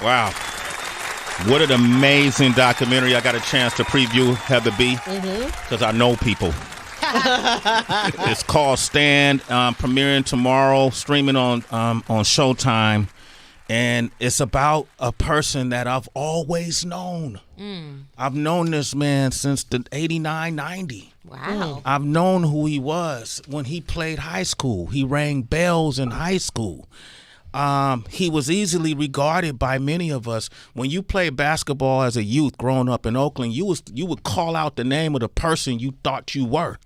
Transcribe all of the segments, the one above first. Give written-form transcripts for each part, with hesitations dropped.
Wow. What an amazing documentary. I got a chance to preview, Heather B, because I know people. It's called Stand, premiering tomorrow, streaming on Showtime. And it's about a person that I've always known. I've known this man since the 89, 90. Wow. I've known who he was when he played high school. He rang bells in high school. He was easily regarded by many of us. When you played basketball as a youth growing up in Oakland, you would call out the name of the person you thought you were.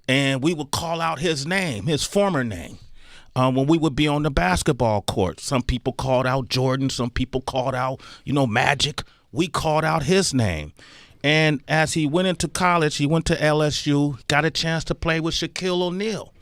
And we would call out his name, his former name. When we would be on the basketball court, some people called out Jordan, some people called out, Magic. We called out his name. And as he went into college, he went to LSU, got a chance to play with Shaquille O'Neal,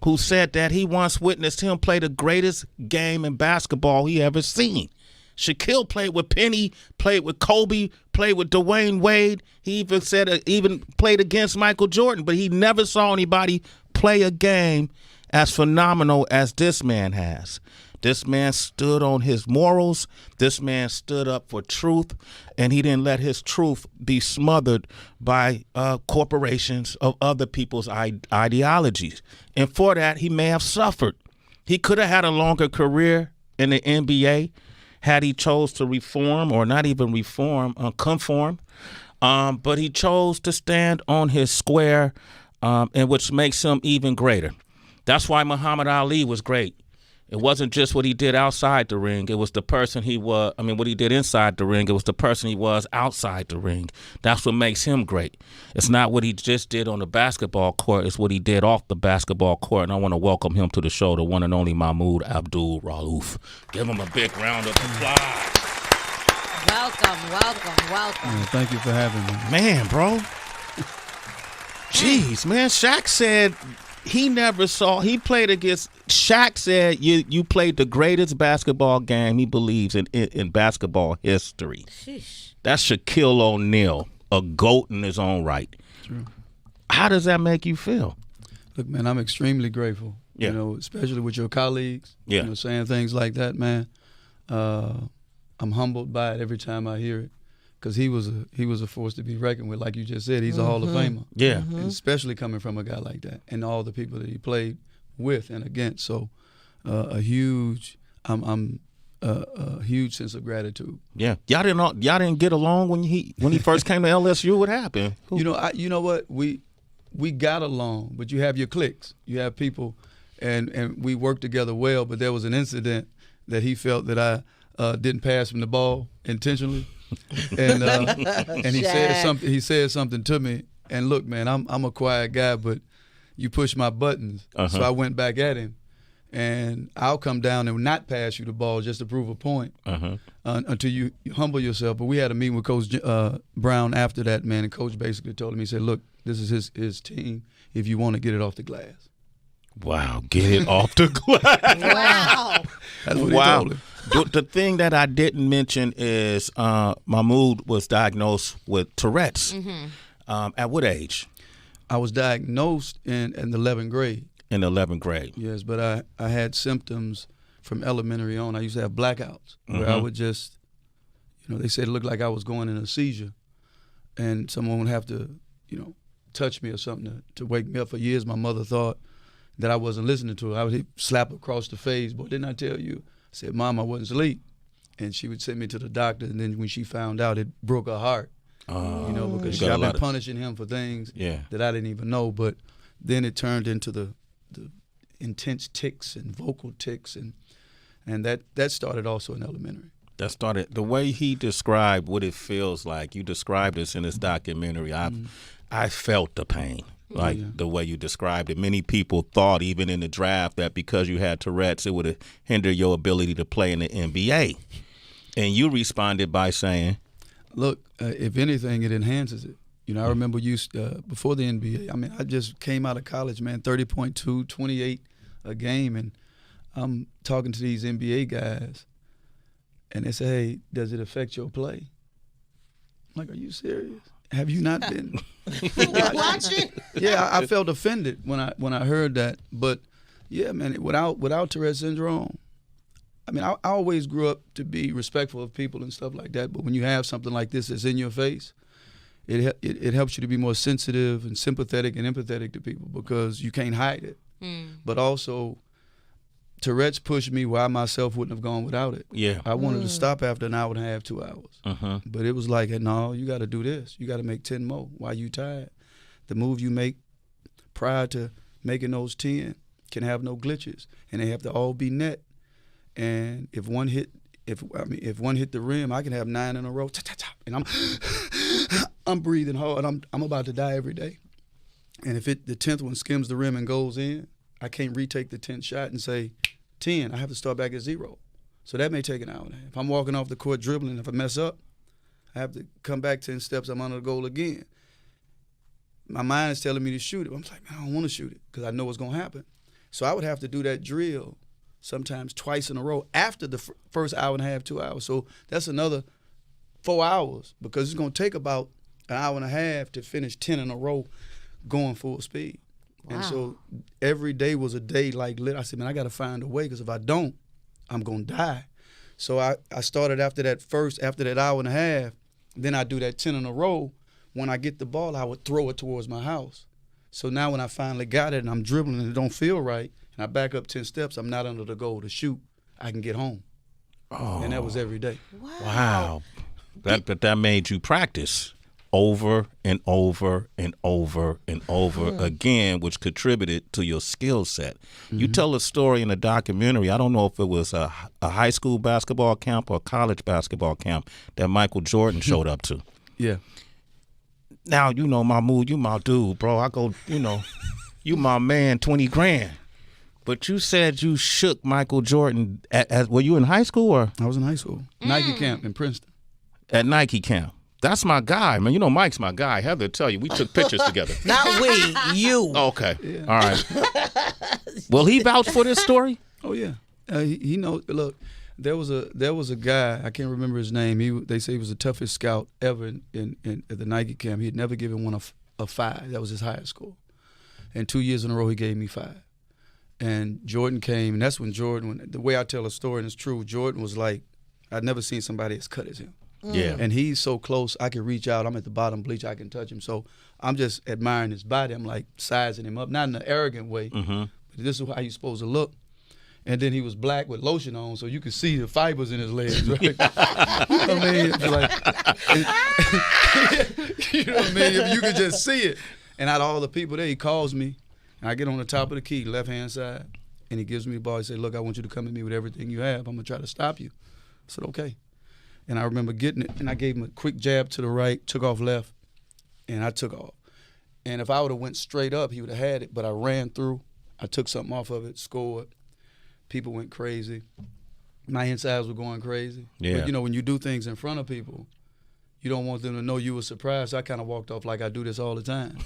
who said that he once witnessed him play the greatest game in basketball he ever seen. Shaquille played with Penny, played with Kobe, played with Dwayne Wade. He even said even played against Michael Jordan, but he never saw anybody play a game as phenomenal as this man has. This man stood on his morals. This man stood up for truth, and he didn't let his truth be smothered by corporations of other people's ideologies. And for that, he may have suffered. He could have had a longer career in the NBA had he chose to reform, or not even reform, conform. But he chose to stand on his square, and which makes him even greater. That's why Muhammad Ali was great. It wasn't just what he did outside the ring. It was the person he was. What he did inside the ring. It was the person he was outside the ring. That's what makes him great. It's not what he just did on the basketball court. It's what he did off the basketball court. And I want to welcome him to the show, the one and only Mahmoud Abdul-Rauf. Give him a big round of applause. Welcome. Thank you for having me. Man, bro. Jeez, man. Shaq said he never saw. He played against. Shaq said you played the greatest basketball game he believes in basketball history. Sheesh. That's Shaquille O'Neal, a GOAT in his own right. True. How does that make you feel? Look, man, I'm extremely grateful. Yeah. Especially with your colleagues. Yeah. Saying things like that, man. I'm humbled by it every time I hear it, because he was a force to be reckoned with. Like you just said, he's a Hall of Famer. Yeah. And especially coming from a guy like that, and all the people that he played with and against. So a huge sense of gratitude. Yeah. Y'all didn't get along when he first came to LSU. What happened? You know what? We got along, but you have your cliques. You have people, and we worked together well. But there was an incident that he felt that I didn't pass him the ball intentionally, and he said something to me. And look, man, I'm a quiet guy, but you push my buttons. So I went back at him, and I'll come down and not pass you the ball just to prove a point until you humble yourself. But we had a meeting with Coach Brown after that, man, and Coach basically told him, he said, look, this is his team if you want to get it off the glass. Wow, get it off the glass. Wow. That's what he told him. The thing that I didn't mention is Mahmoud was diagnosed with Tourette's. At what age? I was diagnosed in the 11th grade. In the 11th grade. Yes, but I had symptoms from elementary on. I used to have blackouts where I would just, they said it looked like I was going in a seizure, and someone would have to, touch me or something to wake me up. For years, my mother thought that I wasn't listening to her. I would slap across the face. Boy, didn't I tell you? I said, Mom, I wasn't asleep. And she would send me to the doctor, and then when she found out, it broke her heart. Because I've been punishing him for things that I didn't even know. But then it turned into the intense tics and vocal tics, and that started also in elementary. That started the way he described what it feels like. You described this in this documentary. I felt the pain. The way you described it. Many people thought, even in the draft, that because you had Tourette's, it would have hindered your ability to play in the NBA. And you responded by saying, look, if anything, it enhances it. I remember before the NBA, I just came out of college, man, 30.2, 28 a game, and I'm talking to these NBA guys, and they say, hey, does it affect your play? I'm like, are you serious? Have you not been watching? Yeah, I felt offended when I heard that. But yeah, man, without Tourette syndrome, I mean, I always grew up to be respectful of people and stuff like that. But when you have something like this that's in your face, it helps you to be more sensitive and sympathetic and empathetic to people because you can't hide it. But also, Tourette's pushed me where I myself wouldn't have gone without it. Yeah. I wanted to stop after an hour and a half, 2 hours. But it was like, no, you got to do this. You got to make 10 more while you tired. The move you make prior to making those 10 can have no glitches, and they have to all be net. And if one hit the rim, I can have 9 in a row, and I'm breathing hard. I'm about to die every day. And if the 10th one skims the rim and goes in, I can't retake the 10th shot and say 10. I have to start back at 0. So that may take an hour and a half. If I'm walking off the court dribbling, if I mess up, I have to come back 10 steps. I'm under the goal again. My mind is telling me to shoot it. I'm like, man, I don't want to shoot it because I know what's going to happen. So I would have to do that drill sometimes twice in a row after the first hour and a half, 2 hours. So that's another 4 hours because it's going to take about an hour and a half to finish 10 in a row going full speed. Wow. And so every day was a day like lit. I said, man, I got to find a way because if I don't, I'm going to die. So I started after that hour and a half, then I do that 10 in a row. When I get the ball, I would throw it towards my house. So now when I finally got it and I'm dribbling and it don't feel right, and I back up 10 steps, I'm not under the goal to shoot. I can get home. Oh. And that was every day. Wow. But that made you practice over and over and over and over again, which contributed to your skill set. You tell a story in a documentary. I don't know if it was a high school basketball camp or a college basketball camp that Michael Jordan showed up to. Yeah. Now, you know, Mahmoud, you my dude, bro. I go, you know, you my man, 20 grand. But you said you shook Michael Jordan were you in high school or? I was in high school. Nike camp in Princeton. At Nike camp. That's my guy, man. You know Mike's my guy. Heather tell you, we took pictures together. Not we, you. Okay. Yeah. All right. Will he vouch for this story? Oh, yeah. He knows. Look, there was a guy, I can't remember his name. They say he was the toughest scout ever at the Nike camp. He had never given one a 5. That was his highest score. And 2 years in a row, he gave me 5. And Jordan came, and that's when the way I tell a story, and it's true, Jordan was like, I'd never seen somebody as cut as him. Yeah. And he's so close, I can reach out. I'm at the bottom bleach, I can touch him. So I'm just admiring his body. I'm like sizing him up, not in an arrogant way, but this is how you're supposed to look. And then he was black with lotion on, so you could see the fibers in his legs, right? You know what I mean? You know what I mean? If you could just see it. And out of all the people there, he calls me, and I get on the top of the key, left-hand side, and he gives me the ball. He said, look, I want you to come at me with everything you have. I'm going to try to stop you. I said, okay. And I remember getting it, and I gave him a quick jab to the right, took off left, and I took off. And if I would have went straight up, he would have had it, but I ran through. I took something off of it, scored. People went crazy. My insides were going crazy. Yeah. But, you know, when you do things in front of people, you don't want them to know you were surprised. So I kind of walked off like I do this all the time.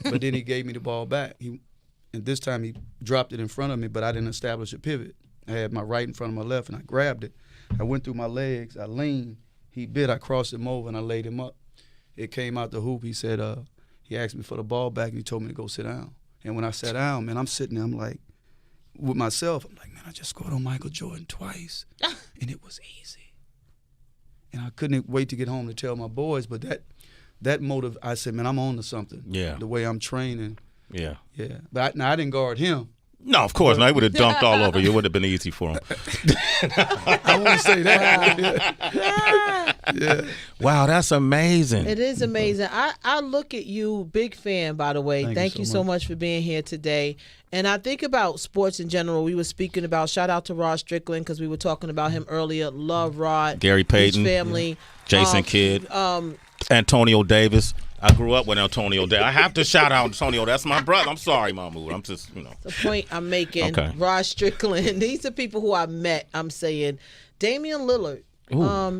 But then he gave me the ball back. And this time he dropped it in front of me, but I didn't establish a pivot. I had my right in front of my left, and I grabbed it. I went through my legs. I leaned. He bit. I crossed him over, and I laid him up. It came out the hoop. He said, he asked me for the ball back, and he told me to go sit down. And when I sat down, man, I'm sitting there, I'm like, with myself, I'm like, man, I just scored on Michael Jordan twice, and it was easy. And I couldn't wait to get home to tell my boys, but that motive, I said, man, I'm on to something. Yeah. The way I'm training. Yeah. Yeah. But I didn't guard him. No, of course not. He would have dunked all over you. It would have been easy for him. I won't say that. Yeah. Wow, that's amazing. It is amazing. I look at you, big fan, by the way. Thank you so much for being here today. And I think about sports in general. We were speaking about, shout out to Rod Strickland, because we were talking about him earlier. Love Rod. Gary Payton. His family. Jason Kidd. Antonio Davis. I grew up with Antonio Davis. I have to shout out Antonio. That's my brother. I'm sorry, Mahmoud. I'm just, you know. The point I'm making. Okay. Rod Strickland. These are people who I met. I'm saying Damian Lillard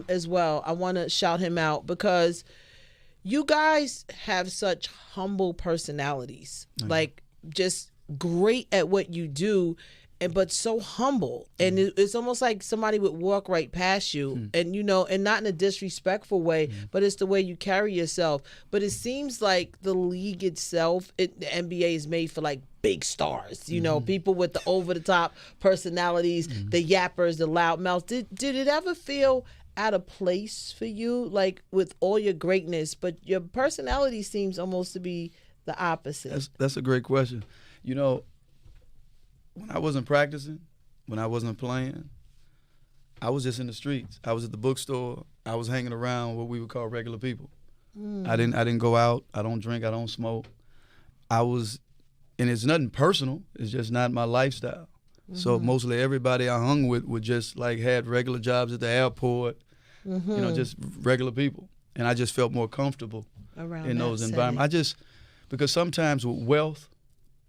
as well. I want to shout him out because you guys have such humble personalities. Like, just great at what you do. but so humble, and it's almost like somebody would walk right past you, and and not in a disrespectful way, but it's the way you carry yourself. But it seems like the league itself, the NBA is made for like big stars, people with the over the top personalities, the yappers, the loud mouths. Did it ever feel out of place for you, like with all your greatness, but your personality seems almost to be the opposite? That's a great question. When I wasn't practicing, when I wasn't playing, I was just in the streets. I was at the bookstore. I was hanging around what we would call regular people. I didn't go out. I don't drink. I don't smoke. And it's nothing personal. It's just not my lifestyle. So mostly everybody I hung with would just like had regular jobs at the airport, just regular people. And I just felt more comfortable in those environments. Because sometimes with wealth,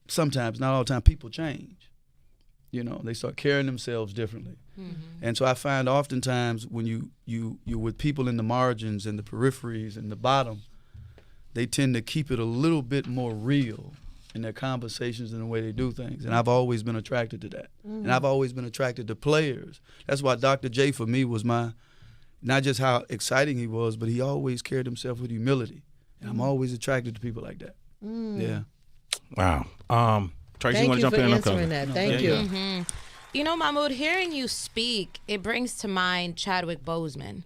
sometimes, not all the time, people change. They start carrying themselves differently. And so I find oftentimes when you with people in the margins and the peripheries and the bottom, they tend to keep it a little bit more real in their conversations and the way they do things. And I've always been attracted to that. And I've always been attracted to players. That's why Dr. J for me was not just how exciting he was, but he always carried himself with humility. And I'm always attracted to people like that. Yeah. Wow. Tracy, you want to jump in? Thank you for answering that. Thank you. Mahmoud, hearing you speak, it brings to mind Chadwick Boseman,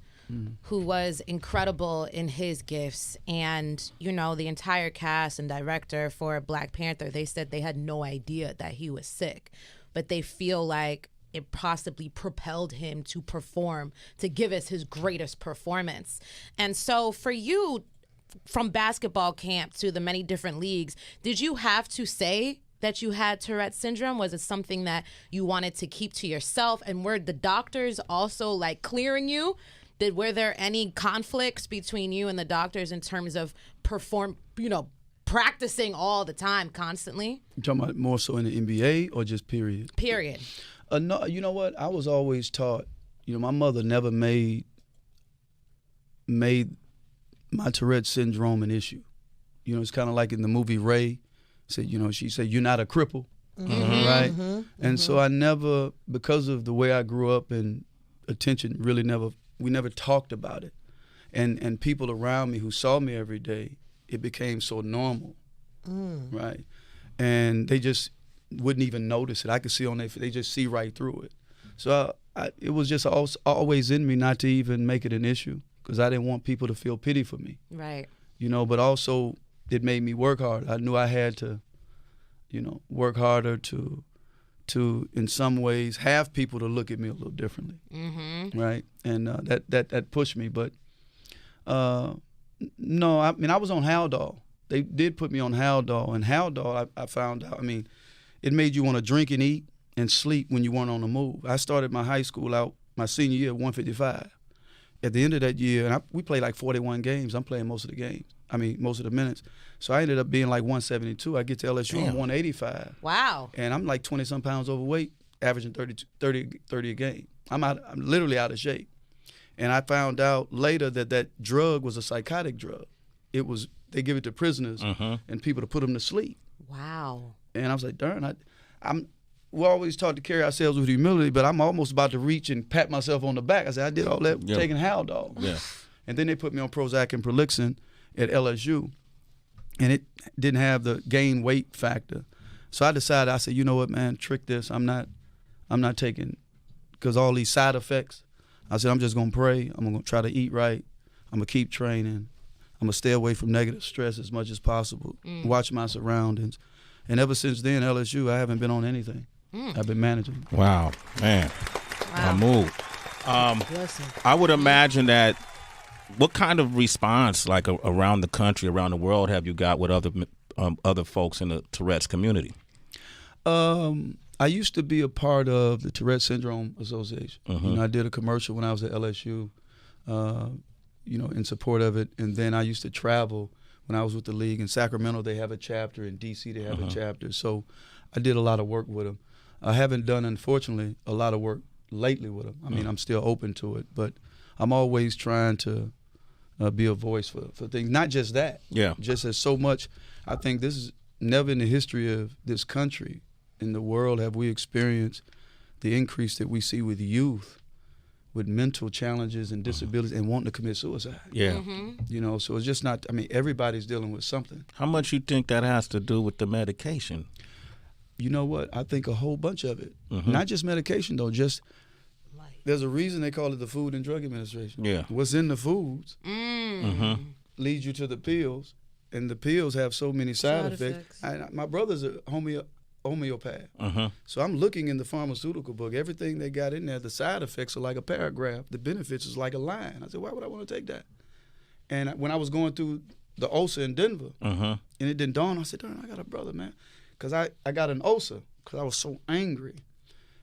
who was incredible in his gifts. And, the entire cast and director for Black Panther, they said they had no idea that he was sick, but they feel like it possibly propelled him to perform, to give us his greatest performance. And so for you, from basketball camp to the many different leagues, did you have to say that you had Tourette syndrome? Was it something that you wanted to keep to yourself? And were the doctors also like clearing you? Were there any conflicts between you and the doctors in terms of practicing all the time, constantly? You talking about more so in the NBA or just period? Period. No, you know what? I was always taught, my mother never made my Tourette syndrome an issue. It's kind of like in the movie Ray. She said, you're not a cripple, right? And so I never, because of the way I grew up and attention we never talked about it. And people around me who saw me every day, it became so normal, right? And they just wouldn't even notice it. I could see on they just see right through it. So it was just always in me not to even make it an issue because I didn't want people to feel pity for me. Right. But also it made me work hard. I knew I had to, work harder to in some ways have people to look at me a little differently, right? And that pushed me. But no, I was on Haldol. They did put me on Haldol, and Haldol, I found out. It made you want to drink and eat and sleep when you weren't on the move. I started my high school out my senior year at 155. At the end of that year, and we played like 41 games. I'm playing most of the games. Most of the minutes. So I ended up being like 172. I get to LSU, I'm 185. Wow. And I'm like 20-some pounds overweight, averaging 30 a game. I'm literally out of shape. And I found out later that drug was a psychotic drug. They give it to prisoners and people to put them to sleep. Wow. And I was like, darn, we're always taught to carry ourselves with humility, but I'm almost about to reach and pat myself on the back. I said, I did all that taking Haldol. Yeah. And then they put me on Prozac and Prolixin at LSU, and it didn't have the gain weight factor. So I decided, I said, you know what, man, trick this. I'm not taking, because all these side effects. I said, I'm just going to pray. I'm going to try to eat right. I'm going to keep training. I'm going to stay away from negative stress as much as possible, watch my surroundings. And ever since then, LSU, I haven't been on anything. I've been managing. Wow, man. Mahmoud. I would imagine that. What kind of response, like around the country, around the world, have you got with other folks in the Tourette's community? I used to be a part of the Tourette Syndrome Association. I did a commercial when I was at LSU, in support of it. And then I used to travel when I was with the league. In Sacramento, they have a chapter. In D.C., they have a chapter. So I did a lot of work with them. I haven't done, unfortunately, a lot of work lately with them. I'm still open to it, but I'm always trying to be a voice for things. Not just that. Yeah. Just as so much. I think this is never in the history of this country in the world have we experienced the increase that we see with youth with mental challenges and disabilities and wanting to commit suicide. Yeah. You know, so it's just not, I mean, everybody's dealing with something. How much you think that has to do with the medication? You know what? I think a whole bunch of it. Not just medication, though, just there's a reason they call it the Food and Drug Administration. Yeah. What's in the foods leads you to the pills, and the pills have so many side effects. My brother's a homeopath. So I'm looking in the pharmaceutical book. Everything they got in there, the side effects are like a paragraph. The benefits is like a line. I said, why would I want to take that? And when I was going through the ulcer in Denver, and it didn't dawn, I said, darn, I got a brother, man. Because I got an ulcer because I was so angry.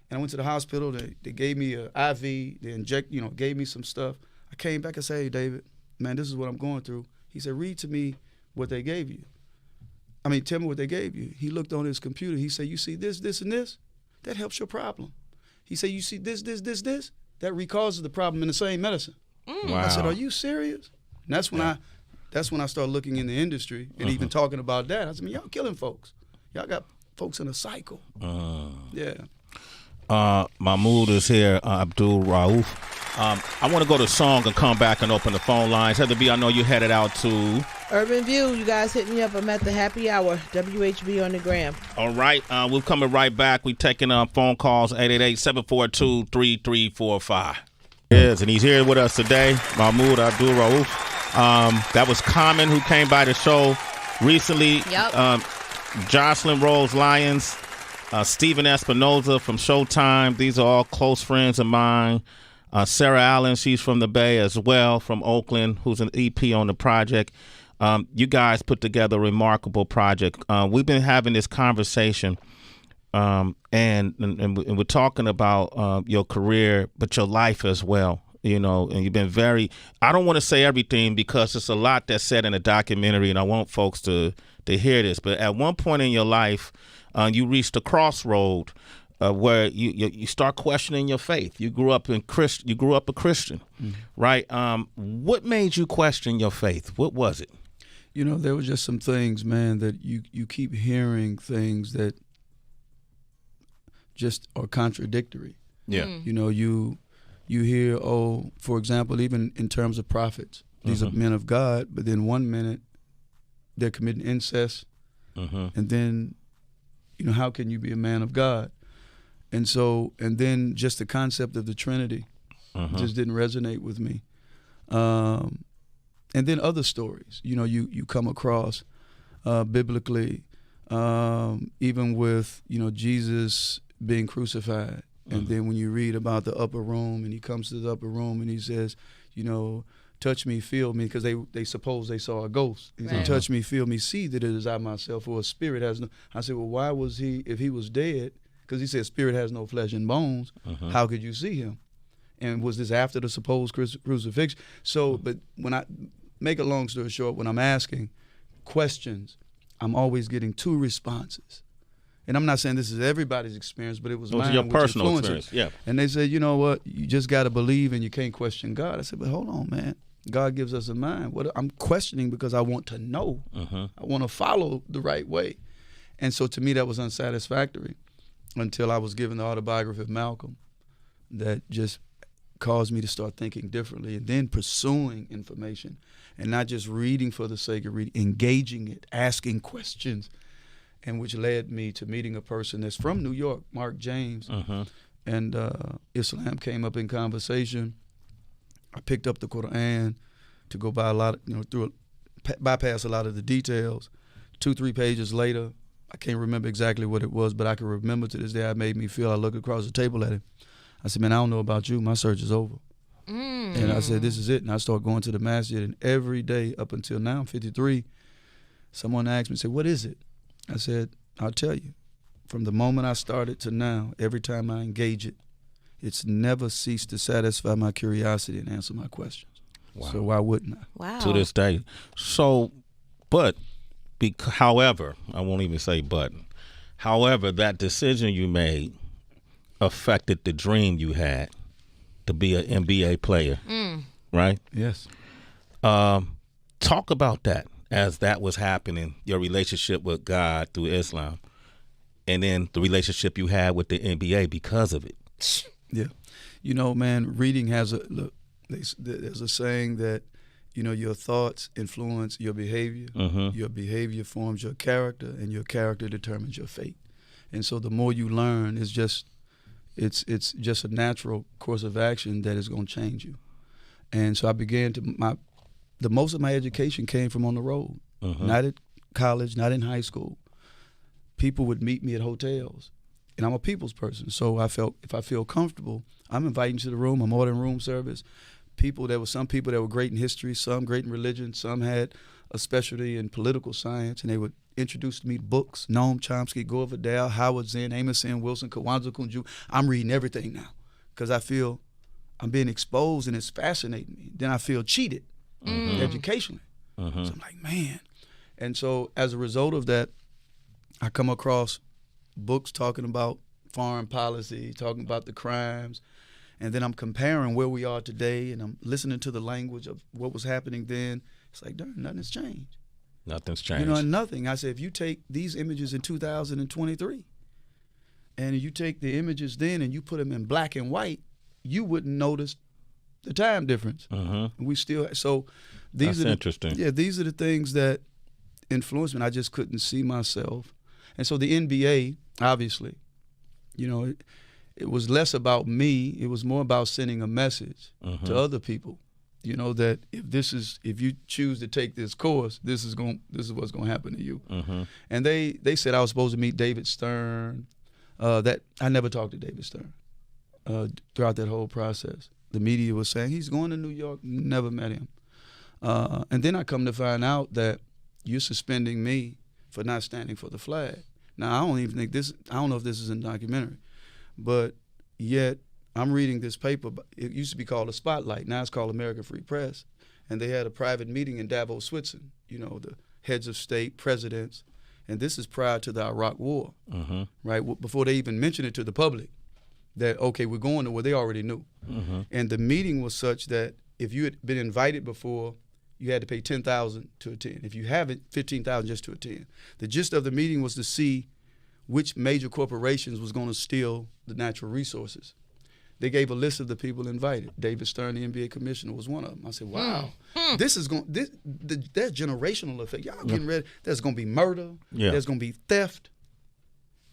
And I went to the hospital. They gave me an IV. They gave me some stuff. I came back and said, hey, David, man, this is what I'm going through. He said, read to me what they gave you. I mean, tell me what they gave you. He looked on his computer. He said, you see this, this, and this? That helps your problem. He said, you see this, this, this, this? That recauses the problem in the same medicine. Wow. I said, are you serious? And that's when I started looking in the industry and even talking about that. I said, man, y'all killing folks. Y'all got folks in a cycle. Yeah. Mahmoud is here, Abdul-Rauf. I want to go to song and come back and open the phone lines. Heather B, I know you headed out to Urban View. You guys hit me up. I'm at the happy hour. WHB on the gram. All right. We're coming right back. We're taking phone calls, 888-742-3345. Yes, and he's here with us today, Mahmoud Abdul-Rauf. That was Common, who came by the show recently. Yep. Jocelyn Rose Lyons, Stephen Espinoza from Showtime. These are all close friends of mine. Sarah Allen, she's from the Bay as well, from Oakland, who's an EP on the project. You guys put together a remarkable project. We've been having this conversation, and we're talking about your career, but your life as well. You know, and you've been I don't want to say everything because it's a lot that's said in a documentary, and I want folks to hear this. But at one point in your life, you reached a crossroad where you start questioning your faith. You grew up a Christian, right? What made you question your faith? What was it? You know, there were just some things, man, that you keep hearing things that just are contradictory. Yeah. You know, you hear, for example, even in terms of prophets, these are men of God, but then one minute they're committing incest, and then, you know, how can you be a man of God? And then just the concept of the Trinity just didn't resonate with me. And then other stories, you know, you come across biblically, even with, you know, Jesus being crucified. And then when you read about the upper room, and he comes to the upper room and he says, you know, touch me, feel me, because they suppose they saw a ghost. He said, touch me, feel me, see that it is I myself, or a spirit has no. I said, well, why was he, if he was dead, because he said spirit has no flesh and bones, how could you see him? And was this after the supposed crucifixion? So, but when I make a long story short, when I'm asking questions, I'm always getting two responses. And I'm not saying this is everybody's experience, but it was mine. Your personal experience, yeah. And they said, you know what, you just got to believe and you can't question God. I said, but hold on, man. God gives us a mind. I'm questioning because I want to know. I want to follow the right way. And so to me, that was unsatisfactory until I was given the autobiography of Malcolm that just caused me to start thinking differently and then pursuing information and not just reading for the sake of reading, engaging it, asking questions, and which led me to meeting a person that's from New York, Mark James, and Islam came up in conversation. I picked up the Quran to go by a lot, bypass a lot of the details. 2-3 pages later, I can't remember exactly what it was, but I can remember to this day it made me feel. I looked across the table at him. I said, man, I don't know about you. My search is over. And I said, this is it. And I started going to the masjid, and every day up until now, I'm 53, someone asked me, said, what is it? I said, I'll tell you. From the moment I started to now, every time I engage it, it's never ceased to satisfy my curiosity and answer my questions. Wow. So why wouldn't I? Wow. To this day. So, however, I won't even say but, however, that decision you made affected the dream you had to be an NBA player, right? Yes. Talk about that as that was happening, your relationship with God through Islam. and then the relationship you had with the NBA because of it. Yeah. You know, man, reading has there's a saying that, you know, your thoughts influence your behavior. Your behavior forms your character, and your character determines your fate. And so the more you learn, it's just a natural course of action that is going to change you. And so I began to the most of my education came from on the road, not at college, not in high school. People would meet me at hotels, and I'm a people's person. So I felt if I feel comfortable, I'm inviting to the room. I'm ordering room service. Some people that were great in history, some great in religion, some had a specialty in political science, and they would introduce me to books, Noam Chomsky, Gore Vidal, Howard Zinn, Amos N. Wilson, Kwanzaa Kunju. I'm reading everything now because I feel I'm being exposed and it's fascinating me. Then I feel cheated educationally. So I'm like, man. And so as a result of that, I come across books talking about foreign policy, talking about the crimes, and then I'm comparing where we are today, and I'm listening to the language of what was happening then. It's like, darn, nothing has changed. Nothing's changed. You know, nothing. I said, if you take these images in 2023, and you take the images then and you put them in black and white, you wouldn't notice the time difference. We still, so these That's are interesting. Yeah, these are the things that influenced me. I just couldn't see myself. And so the NBA, obviously, you know, it was less about me. It was more about sending a message to other people. You know that if you choose to take this course, this is what's going to happen to you. And they said I was supposed to meet David Stern. That I never talked to David Stern throughout that whole process. The media was saying he's going to New York. Never met him. And then I come to find out that you're suspending me for not standing for the flag. Now I don't even think I don't know if this is in the documentary, but yet I'm reading this paper. It used to be called The Spotlight. Now it's called American Free Press. And they had a private meeting in Davos, Switzerland, you know, the heads of state, presidents. And this is prior to the Iraq War, right? Before they even mentioned it to the public that, okay, we're going to where they already knew. And the meeting was such that if you had been invited before, you had to pay $10,000 to attend. If you haven't, $15,000 just to attend. The gist of the meeting was to see which major corporations was going to steal the natural resources. They gave a list of the people invited. David Stern, the NBA commissioner, was one of them. I said, wow, this is going, there's generational effect. Y'all getting ready. There's going to be murder. There's going to be theft.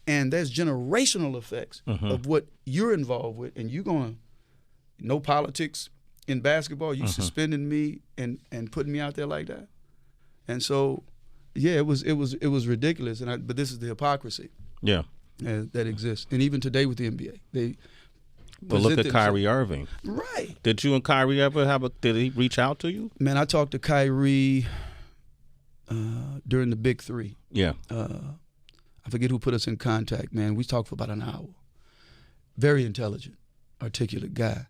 And there's generational effects of what you're involved with. And you're going to, no politics in basketball. You suspending me and putting me out there like that. And so, yeah, it was ridiculous. But this is the hypocrisy. Yeah. That exists. And even today with the NBA, But look at Kyrie Irving. Right. Did you and Kyrie ever did he reach out to you? Man, I talked to Kyrie during the Big Three. Yeah. I forget who put us in contact, man. We talked for about an hour. Very intelligent, articulate guy.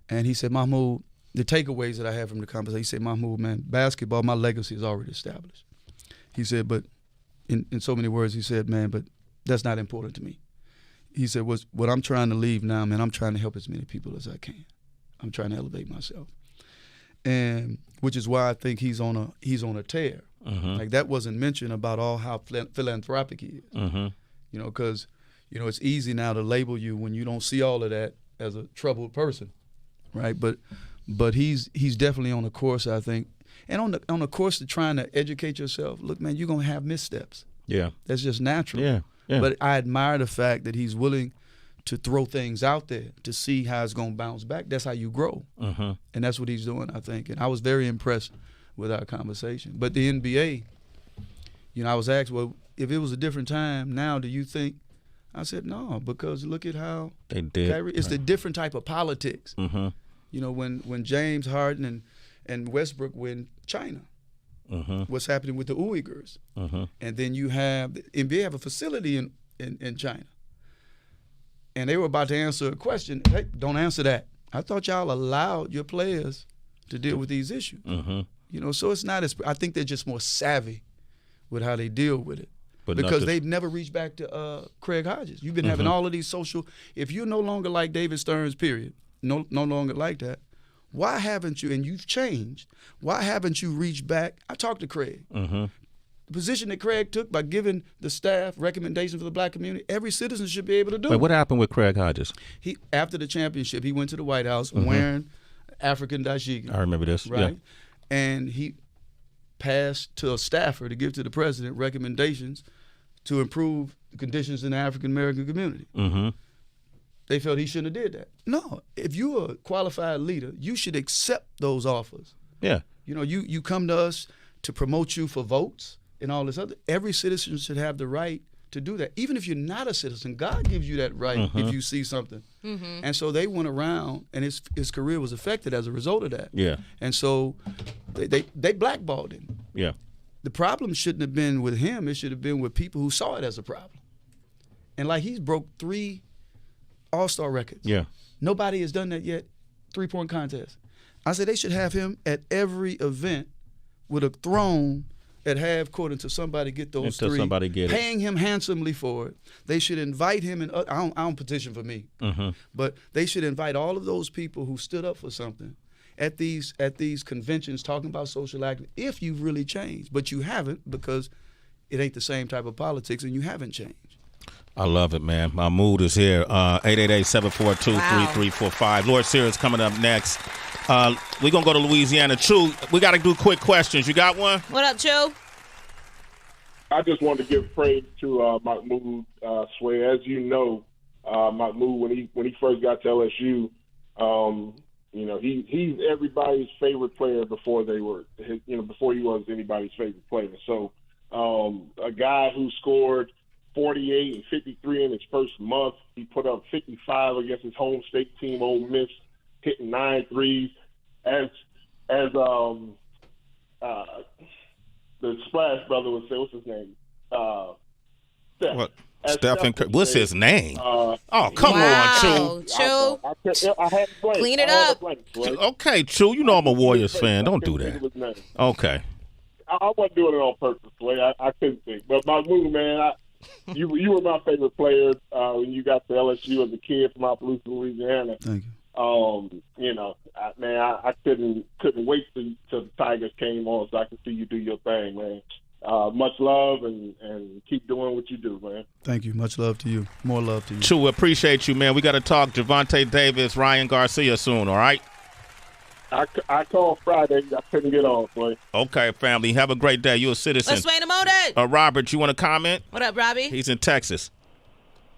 And he said, Mahmoud, the takeaways that I had from the conversation, he said, Mahmoud, man, basketball, my legacy is already established. He said, but in so many words, he said, man, but that's not important to me. He said, what I'm trying to leave now, man, I'm trying to help as many people as I can. I'm trying to elevate myself. And which is why I think he's on a tear. Like that wasn't mentioned about all how philanthropic he is. You know, because, you know, it's easy now to label you when you don't see all of that as a troubled person, right? But he's definitely on a course, I think. And on the course to trying to educate yourself, look, man, you're going to have missteps. Yeah. That's just natural. Yeah. Yeah. But I admire the fact that he's willing to throw things out there to see how it's going to bounce back. That's how you grow. And that's what he's doing, I think. And I was very impressed with our conversation. But the NBA, you know, I was asked, well, if it was a different time now, do you think? I said, no, because look at how they did. Kyrie, it's the different type of politics. You know, when James Harden and Westbrook win China. What's happening with the Uyghurs. And then you have, the NBA have a facility in China. And they were about to answer a question. Hey, don't answer that. I thought y'all allowed your players to deal with these issues. You know, so it's not as, I think they're just more savvy with how they deal with it. But because they've never reached back to Craig Hodges. You've been having all of these social, if you're no longer like David Stearns, period, no longer like that, why haven't you, and you've changed, why haven't you reached back? I talked to Craig. the position that Craig took by giving the staff recommendations for the black community, every citizen should be able to do. Wait, what happened with Craig Hodges? He after the championship, he went to the White House wearing African dashiki. I remember this. Right, Yeah. and he passed to a staffer to give to the president recommendations to improve the conditions in the African American community. Mm-hmm. They felt he shouldn't have did that. No, if you're a qualified leader, you should accept those offers. Yeah. You know, you come to us to promote you for votes and all this other. Every citizen should have the right to do that. Even if you're not a citizen, God gives you that right if you see something. Mm-hmm. And so they went around, and his career was affected as a result of that. Yeah. And so they blackballed him. Yeah. The problem shouldn't have been with him. It should have been with people who saw it as a problem. And like he's broke 3 All-Star records. Yeah. Nobody has done that yet. 3-point contest. I said they should have him at every event with a throne at half court until somebody get those until 3. Somebody get paying him handsomely for it. They should invite him, and I don't petition for me, but they should invite all of those people who stood up for something at these conventions talking about social activism. If you've really changed, but you haven't because it ain't the same type of politics, and you haven't changed. I love it, man. Mahmoud is here. 888-742-3345. Lord Sears coming up next. We're going to go to Louisiana. Chu, we got to do quick questions. You got one? What up, Chu? I just wanted to give praise to Mahmoud Sway. As you know, Mahmoud, when he first got to LSU, you know, he's everybody's favorite player before he was anybody's favorite player. So a guy who scored 48 and 53 in his first month. He put up 55 against his home state team, Ole Miss, hitting 9 threes. As the Splash brother would say, what's his name? Steph. What? Stephen Curry. What's his name? Oh, come on, Chu. I had to blame. Clean it up. Okay, Chu, you know I'm a Warriors fan. Don't do that. Okay. I wasn't doing it on purpose, Sway. I couldn't think. But Mahmoud, man, you were my favorite player when you got to LSU as a kid from Opelousas, Louisiana. Thank you. You know, I couldn't wait till the Tigers came on so I could see you do your thing, man. Much love and keep doing what you do, man. Thank you. Much love to you. More love to you. Chu, appreciate you, man. We got to talk Javonte Davis, Ryan Garcia soon, all right? I called Friday. I couldn't get on, boy. Okay, family. Have a great day. You're a citizen. Let's wait a moment. Robert, you want to comment? What up, Robbie? He's in Texas.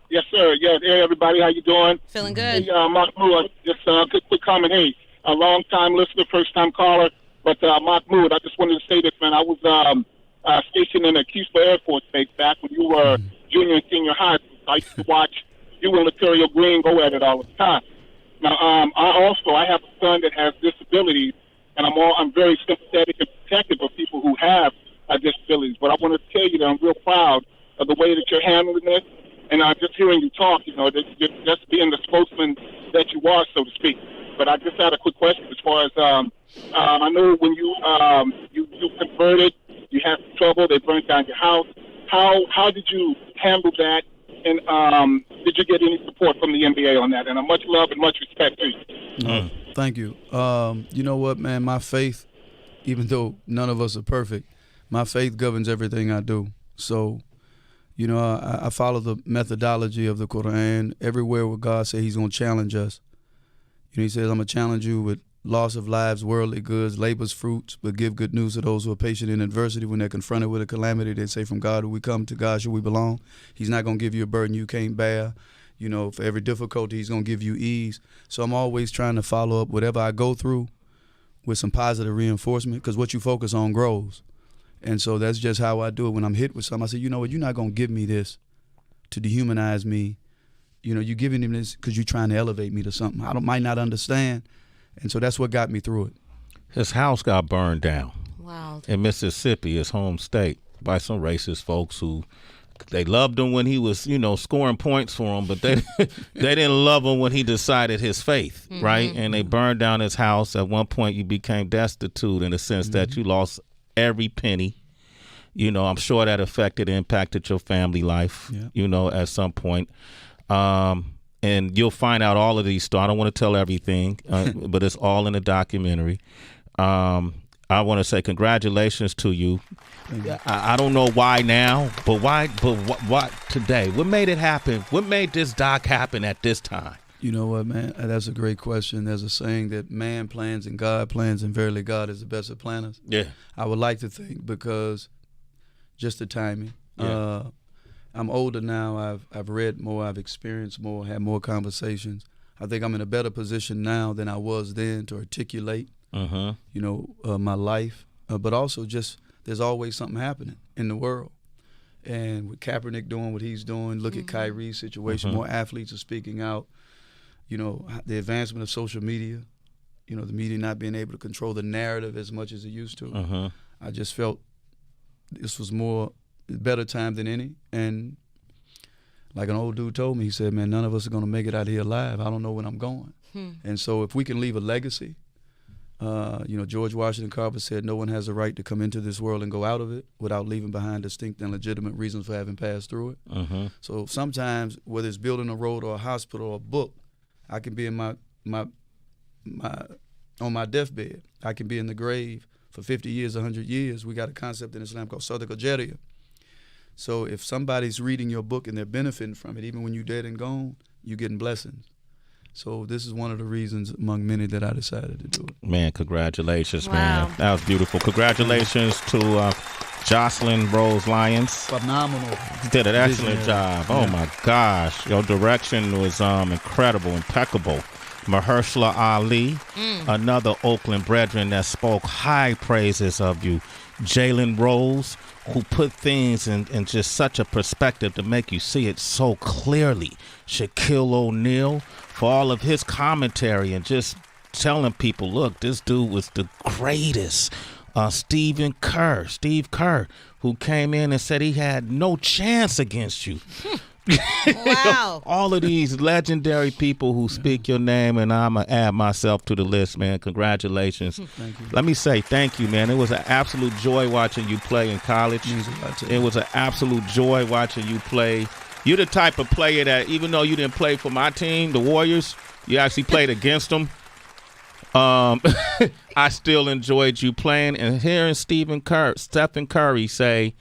Yes, sir. Yes, hey, everybody. How you doing? Feeling good. Hey, Mahmoud, just a quick comment. Hey, a long-time listener, first-time caller. But Mahmoud, I just wanted to say this, man. I was stationed in Keesler Air Force Base back when you were junior and senior high school. I used to watch you and Laterio Green go at it all the time. Now, I have a son that has disabilities, and I'm very sympathetic and protective of people who have disabilities. But I want to tell you that I'm real proud of the way that you're handling this, and just hearing you talk, you know, just being the spokesman that you are, so to speak. But I just had a quick question as far as I know when you converted, you had some trouble. They burnt down your house. How did you handle that? And did you get any support from the NBA on that? And much love and much respect to you. Thank you. You know what, man? My faith, even though none of us are perfect, my faith governs everything I do. So, you know, I follow the methodology of the Quran. Everywhere where God says he's going to challenge us. You know, he says, I'm going to challenge you with loss of lives, worldly goods, labor's fruits, but give good news to those who are patient in adversity. When they're confronted with a calamity, they say, from God do we come, to God should we belong. He's not going to give you a burden you can't bear. You know, for every difficulty, he's going to give you ease. So I'm always trying to follow up whatever I go through with some positive reinforcement, because what you focus on grows. And so that's just how I do it. When I'm hit with something, I say, you know what, you're not going to give me this to dehumanize me. You know, you're giving him this because you're trying to elevate me to something I might not understand. And so that's what got me through it. His house got burned down. Wow. In Mississippi, his home state, by some racist folks who they loved him when he was, you know, scoring points for him, but they didn't love him when he decided his faith, right? And they burned down his house. At one point, you became destitute in the sense that you lost every penny. You know, I'm sure that impacted your family life, you know, at some point. And you'll find out all of these stories. I don't want to tell everything, but it's all in the documentary. I want to say congratulations to you. I don't know why now, but why? But what today? What made it happen? What made this doc happen at this time? You know what, man? That's a great question. There's a saying that man plans and God plans, and verily God is the best of planners. Yeah. I would like to think because just the timing. Yeah. I'm older now. I've read more. I've experienced more. Had more conversations. I think I'm in a better position now than I was then to articulate, you know, my life. But also just there's always something happening in the world. And with Kaepernick doing what he's doing, look at Kyrie's situation, more athletes are speaking out. You know, the advancement of social media, you know, the media not being able to control the narrative as much as it used to. I just felt this was better time than any. And like an old dude told me, he said, man, none of us are going to make it out of here alive. I don't know when I'm going. And so if we can leave a legacy, you know, George Washington Carver said no one has a right to come into this world and go out of it without leaving behind distinct and legitimate reasons for having passed through it. So sometimes, whether it's building a road or a hospital or a book, I can be in on my deathbed. I can be in the grave for 50 years, 100 years. We got a concept in Islam called Sadaqah Jariyah. So if somebody's reading your book and they're benefiting from it, even when you're dead and gone, you're getting blessings. So this is one of the reasons among many that I decided to do it. Man, congratulations, man. That was beautiful. Congratulations to Jocelyn Rose Lyons. Phenomenal. You did an excellent job. Oh, my gosh. Your direction was incredible, impeccable. Mahershala Ali, another Oakland brethren that spoke high praises of you. Jalen Rose, who put things in just such a perspective to make you see it so clearly. Shaquille O'Neal, for all of his commentary and just telling people, look, this dude was the greatest. Steve Kerr, who came in and said he had no chance against you. Wow. All of these legendary people who speak your name, and I'm going to add myself to the list, man. Congratulations. Thank you. Let me say thank you, man. It was an absolute joy watching you play in college. It was an absolute joy watching you play. You're the type of player that, even though you didn't play for my team, the Warriors, you actually played against them. I still enjoyed you playing, and hearing Stephen Curry say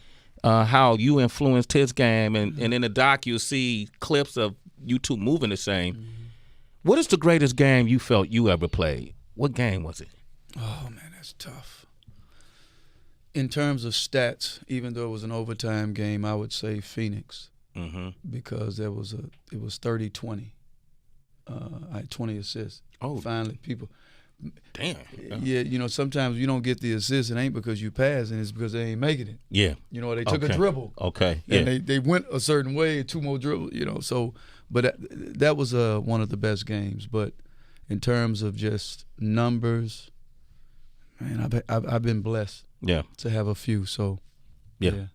how you influenced his game, and in the doc you'll see clips of you two moving the same. What is the greatest game you felt you ever played? What game was it? Oh man, that's tough. In terms of stats, even though it was an overtime game, I would say Phoenix, because it was 30-20. I had 20 assists. Oh, finally, people. Damn. Yeah, you know, sometimes you don't get the assist. It ain't because you pass, and it's because they ain't making it. Yeah. You know, they took a dribble. Okay. Yeah. And they went a certain way, 2 more dribbles. You know, so but that was one of the best games. But in terms of just numbers, man, I've been blessed. Yeah. To have a few. So. Yeah.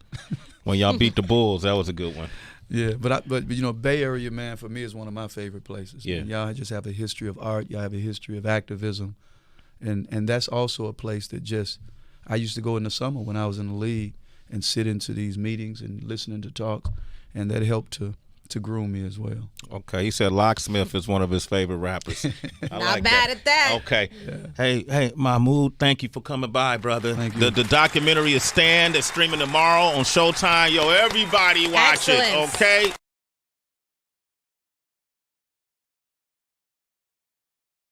When y'all beat the Bulls, that was a good one. Yeah, but you know, Bay Area, man, for me is one of my favorite places. Yeah, and y'all just have a history of art. Y'all have a history of activism, and that's also a place that just I used to go in the summer when I was in the league and sit into these meetings and listening to talks, and that helped to groom me as well. Okay, he said Locksmith is one of his favorite rappers. Not bad at that. Okay. Yeah. Hey, Mahmoud, thank you for coming by, brother. Thank you. The documentary is Stand. It's streaming tomorrow on Showtime. Yo, everybody watch it, okay?